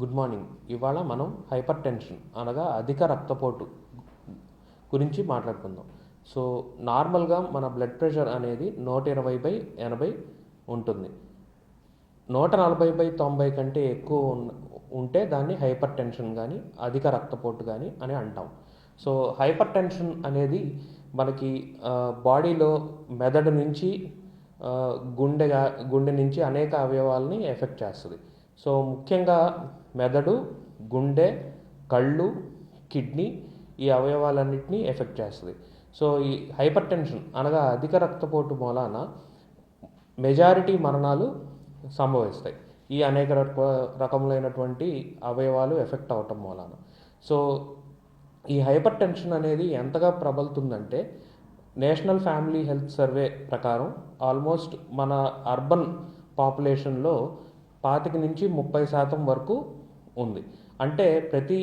Good morning. ఇవాళ మనం hyper tension అనగా అధిక రక్తపోటు గురించి మాట్లాడుకుందాం. సో నార్మల్గా మన బ్లడ్ ప్రెషర్ అనేది 120/80 ఉంటుంది. 140/90 కంటే ఎక్కువ ఉంటే దాన్ని హైపర్ టెన్షన్ కానీ అధిక రక్తపోటు కానీ అని అంటాం. సో హైపర్ టెన్షన్ అనేది మనకి బాడీలో మెదడు నుంచి గుండె నుంచి అనేక అవయవాల్ని ఎఫెక్ట్ చేస్తుంది. సో ముఖ్యంగా మెదడు, గుండె, కళ్ళు, కిడ్నీ ఈ అవయవాలన్నింటినీ ఎఫెక్ట్ చేస్తుంది. సో ఈ హైపర్ టెన్షన్ అనగా అధిక రక్తపోటు మూలాన మెజారిటీ మరణాలు సంభవిస్తాయి. ఈ అనేక రకములైనటువంటి అవయవాలు ఎఫెక్ట్ అవటం మూలాన. సో ఈ హైపర్ టెన్షన్ అనేది ఎంతగా ప్రబలుతుందంటే నేషనల్ ఫ్యామిలీ హెల్త్ సర్వే ప్రకారం ఆల్మోస్ట్ మన అర్బన్ పాపులేషన్లో 25-30% వరకు ఉంది. అంటే ప్రతి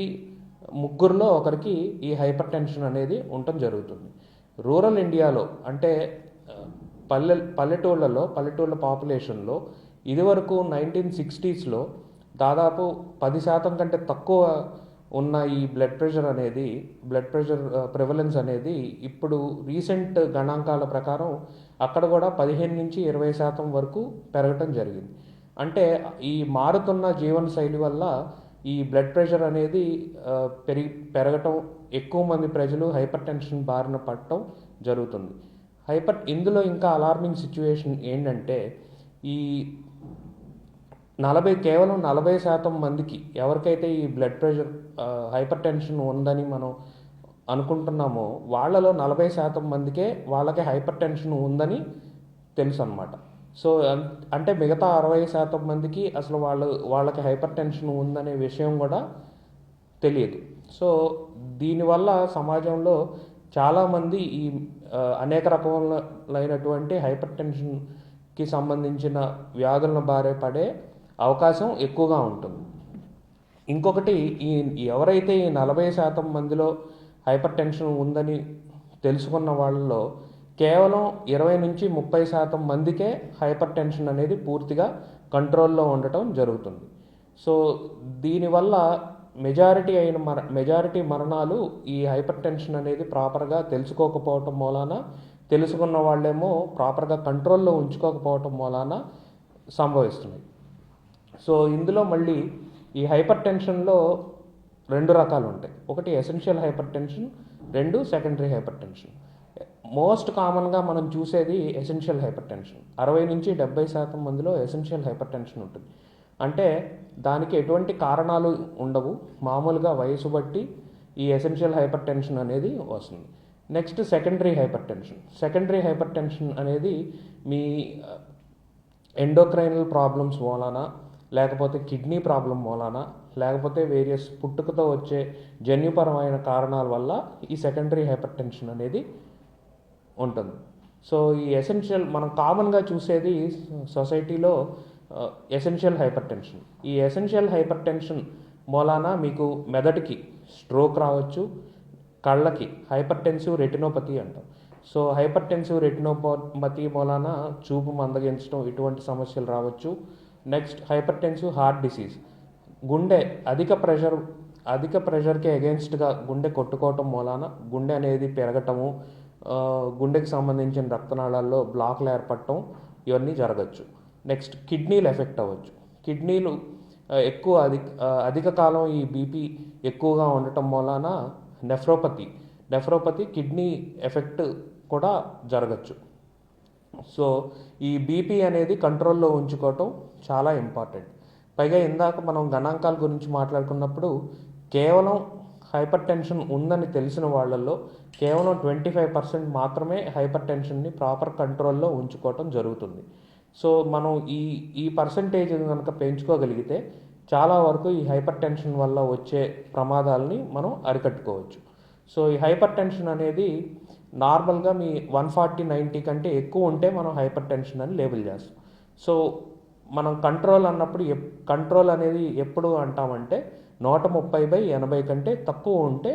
ముగ్గురులో ఒకరికి ఈ హైపర్ టెన్షన్ అనేది ఉండటం జరుగుతుంది. రూరల్ ఇండియాలో అంటే పల్లెటూళ్ళ పాపులేషన్లో ఇదివరకు 1960స్లో దాదాపు 10% కంటే తక్కువ ఉన్న ఈ బ్లడ్ ప్రెషర్ ప్రివలెన్స్ అనేది ఇప్పుడు రీసెంట్ గణాంకాల ప్రకారం అక్కడ కూడా 15-20% వరకు పెరగటం జరిగింది. అంటే ఈ మారుతున్న జీవన శైలి వల్ల ఈ బ్లడ్ ప్రెషర్ అనేది పెరగటం, ఎక్కువ మంది ప్రజలు హైపర్ టెన్షన్ బారిన పడటం జరుగుతుంది. ఇందులో ఇంకా అలార్మింగ్ సిచ్యువేషన్ ఏంటంటే ఈ కేవలం 40% మందికి ఎవరికైతే ఈ బ్లడ్ ప్రెషర్ హైపర్ టెన్షన్ ఉందని మనం అనుకుంటున్నామో వాళ్ళలో 40% మందికే వాళ్ళకి హైపర్ టెన్షన్ ఉందని తెలుసు అన్నమాట. సో అంటే మిగతా 60% మందికి అసలు వాళ్ళకి హైపర్ టెన్షన్ ఉందనే విషయం కూడా తెలియదు. సో దీనివల్ల సమాజంలో చాలామంది ఈ అనేక రకములైనటువంటి హైపర్ టెన్షన్కి సంబంధించిన వ్యాధులను బారే పడే అవకాశం ఎక్కువగా ఉంటుంది. ఇంకొకటి, ఎవరైతే ఈ 40% మందిలో హైపర్ టెన్షన్ ఉందని తెలుసుకున్న వాళ్ళలో కేవలం 20-30% మందికే హైపర్ టెన్షన్ అనేది పూర్తిగా కంట్రోల్లో ఉండటం జరుగుతుంది. సో దీనివల్ల మెజారిటీ మరణాలు ఈ హైపర్ టెన్షన్ అనేది ప్రాపర్గా తెలుసుకోకపోవటం మూలాన, తెలుసుకున్న వాళ్ళేమో ప్రాపర్గా కంట్రోల్లో ఉంచుకోకపోవటం మూలాన సంభవిస్తున్నాయి. సో ఇందులో మళ్ళీ ఈ హైపర్ టెన్షన్లో 2 రకాలు ఉంటాయి. ఒకటి essential hyper tension, 2 secondary hyper tension. Most కామన్గా మనం చూసేది ఎసెన్షియల్ హైపర్ టెన్షన్. 60-70% మందిలో ఎసెన్షియల్ హైపర్ టెన్షన్ ఉంటుంది. అంటే దానికి ఎటువంటి కారణాలు ఉండవు, మామూలుగా వయసు బట్టి ఈ ఎసెన్షియల్ హైపర్ టెన్షన్ అనేది వస్తుంది. నెక్స్ట్ సెకండరీ హైపర్ టెన్షన్ అనేది మీ ఎండోక్రైనల్ ప్రాబ్లమ్స్ మూలాన, లేకపోతే కిడ్నీ ప్రాబ్లం మూలాన, లేకపోతే వేరియస్ పుట్టుకతో వచ్చే జన్యుపరమైన కారణాల వల్ల ఈ సెకండరీ హైపర్ టెన్షన్ అనేది ఉంటుంది. సో ఈ మనం కామన్గా చూసేది సొసైటీలో ఎసెన్షియల్ హైపర్ టెన్షన్. ఈ ఎసెన్షియల్ హైపర్ టెన్షన్ మూలాన మీకు మెదడుకి స్ట్రోక్ రావచ్చు, కళ్ళకి హైపర్ టెన్సివ్ రెటినోపతి అంటాం. సో హైపర్ టెన్సివ్ రెటినోపతి మూలాన చూపు మందగించడం, ఇటువంటి సమస్యలు రావచ్చు. Next hyper tensive heart disease, గుండె అధిక ప్రెషర్కి అగెన్స్ట్గా గుండె కొట్టుకోవటం మూలాన గుండె అనేది పెరగటము, గుండెకి సంబంధించిన రక్తనాళాల్లో బ్లాక్లు ఏర్పడటం, ఇవన్నీ జరగచ్చు. నెక్స్ట్ కిడ్నీలు ఎఫెక్ట్ అవ్వచ్చు. కిడ్నీలు అధిక కాలం ఈ బీపీ ఎక్కువగా ఉండటం మూలాన నెఫ్రోపతి కిడ్నీ ఎఫెక్ట్ కూడా జరగచ్చు. సో ఈ బీపీ అనేది కంట్రోల్లో ఉంచుకోవటం చాలా ఇంపార్టెంట్. పైగా ఇందాక మనం గణాంకాల గురించి మాట్లాడుకున్నప్పుడు కేవలం హైపర్ టెన్షన్ ఉందని తెలిసిన వాళ్ళల్లో కేవలం 25% మాత్రమే హైపర్ టెన్షన్ని ప్రాపర్ కంట్రోల్లో ఉంచుకోవటం జరుగుతుంది. సో మనం ఈ పర్సంటేజ్ కనుక పెంచుకోగలిగితే చాలా వరకు ఈ హైపర్ టెన్షన్ వల్ల వచ్చే ప్రమాదాలని మనం అరికట్టుకోవచ్చు. సో ఈ హైపర్ టెన్షన్ అనేది నార్మల్గా మీ 140/90 కంటే ఎక్కువ ఉంటే మనం హైపర్ టెన్షన్ అని లేబుల్ చేస్తాం. సో మనం కంట్రోల్ అనేది ఎప్పుడు అంటామంటే 130/80 కంటే తక్కువ ఉంటే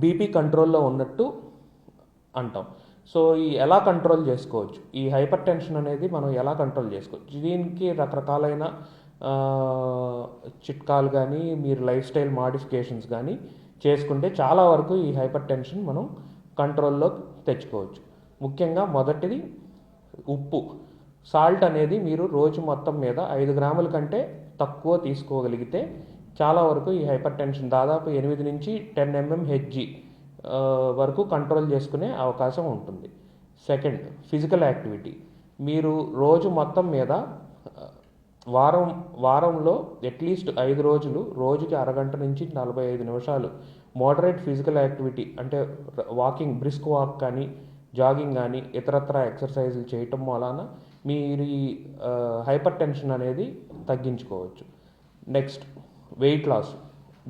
బీపీ కంట్రోల్లో ఉన్నట్టు అంటాం. సో ఎలా కంట్రోల్ చేసుకోవచ్చు, ఈ హైపర్ టెన్షన్ అనేది మనం ఎలా కంట్రోల్ చేసుకోవచ్చు? దీనికి రకరకాలైన చిట్కాలు కానీ మీరు లైఫ్ స్టైల్ మాడిఫికేషన్స్ కానీ చేసుకుంటే చాలా వరకు ఈ హైపర్ టెన్షన్ మనం కంట్రోల్లో తెచ్చుకోవచ్చు. ముఖ్యంగా మొదటిది ఉప్పు. సాల్ట్ అనేది మీరు రోజు మొత్తం మీద 5 గ్రాముల కంటే తక్కువ తీసుకోగలిగితే చాలా వరకు ఈ హైపర్ టెన్షన్ దాదాపు 8 నుంచి 10 mmHg వరకు కంట్రోల్ చేసుకునే అవకాశం ఉంటుంది. Second, physical activity. మీరు రోజు మొత్తం మీద వారంలో అట్లీస్ట్ 5 రోజులు రోజుకి అరగంట నుంచి 45 నిమిషాలు మోడరేట్ ఫిజికల్ యాక్టివిటీ అంటే వాకింగ్, బ్రిస్క్ వాక్ కానీ జాగింగ్ కానీ ఇతరత్ర ఎక్సర్సైజులు చేయటం వలన మీరు ఈ హైపర్ టెన్షన్ అనేది తగ్గించుకోవచ్చు. Next, weight loss.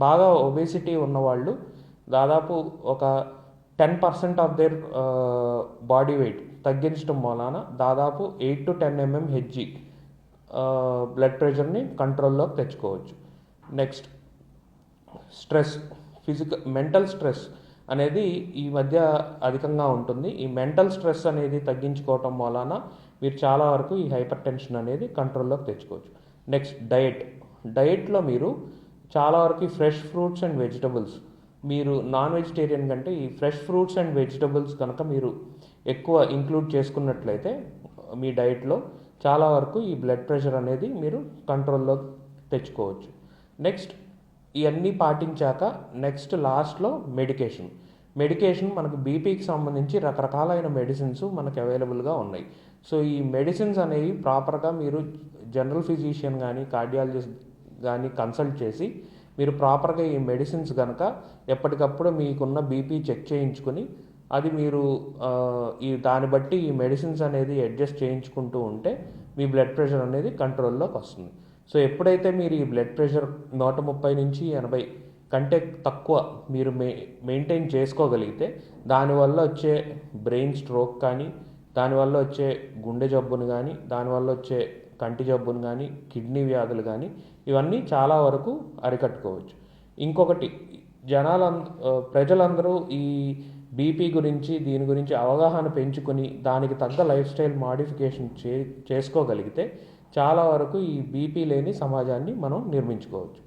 బాగా ఒబేసిటీ ఉన్నవాళ్ళు దాదాపు ఒక 10% ఆఫ్ దేర్ బాడీ వెయిట్ తగ్గించడం వలన దాదాపు 8 to 10 mmHg బ్లడ్ ప్రెషర్ని కంట్రోల్లోకి తెచ్చుకోవచ్చు. Next, stress. మెంటల్ స్ట్రెస్ అనేది ఈ మధ్య అధికంగా ఉంటుంది. ఈ మెంటల్ స్ట్రెస్ అనేది తగ్గించుకోవటం వలన మీరు చాలా వరకు ఈ హైపర్ టెన్షన్ అనేది కంట్రోల్లోకి తెచ్చుకోవచ్చు. నెక్స్ట్, డయట్లో మీరు చాలా వరకు ఫ్రెష్ ఫ్రూట్స్ అండ్ వెజిటబుల్స్, మీరు నాన్ వెజిటేరియన్ కంటే ఈ ఫ్రెష్ ఫ్రూట్స్ అండ్ వెజిటబుల్స్ కనుక మీరు ఎక్కువ ఇంక్లూడ్ చేసుకున్నట్లయితే మీ డైట్లో చాలా వరకు ఈ బ్లడ్ ప్రెషర్ అనేది మీరు కంట్రోల్లో తెచ్చుకోవచ్చు. నెక్స్ట్, ఇవన్నీ పాటించాక నెక్స్ట్ లాస్ట్లో మెడికేషన్ మనకు బీపీకి సంబంధించి రకరకాలైన మెడిసిన్స్ మనకు అవైలబుల్గా ఉన్నాయి. సో ఈ మెడిసిన్స్ అనేవి ప్రాపర్గా మీరు జనరల్ ఫిజిషియన్ కానీ కార్డియాలజిస్ట్ కానీ కన్సల్ట్ చేసి మీరు ప్రాపర్గా ఈ మెడిసిన్స్ కనుక ఎప్పటికప్పుడు మీకున్న బీపీ చెక్ చేయించుకుని అది మీరు దాన్ని బట్టి ఈ మెడిసిన్స్ అనేది అడ్జస్ట్ చేయించుకుంటూ ఉంటే మీ బ్లడ్ ప్రెషర్ అనేది కంట్రోల్లోకి వస్తుంది. సో ఎప్పుడైతే మీరు ఈ బ్లడ్ ప్రెషర్ 130 నుంచి 80 కంటే తక్కువ మీరు మెయింటైన్ చేసుకోగలిగితే దానివల్ల వచ్చే బ్రెయిన్ స్ట్రోక్ కానీ, దానివల్ల వచ్చే గుండె జబ్బును కానీ, దానివల్ల వచ్చే కంటి జబ్బును కానీ, కిడ్నీ వ్యాధులు కానీ ఇవన్నీ చాలా వరకు అరికట్టుకోవచ్చు. ఇంకొకటి, ప్రజలందరూ ఈ బీపీ గురించి దీని గురించి అవగాహన పెంచుకొని దానికి తగ్గ లైఫ్ స్టైల్ మాడిఫికేషన్ చేసుకోగలిగితే చాలా వరకు ఈ బీపీ లేని సమాజాన్ని మనం నిర్మించుకోవచ్చు.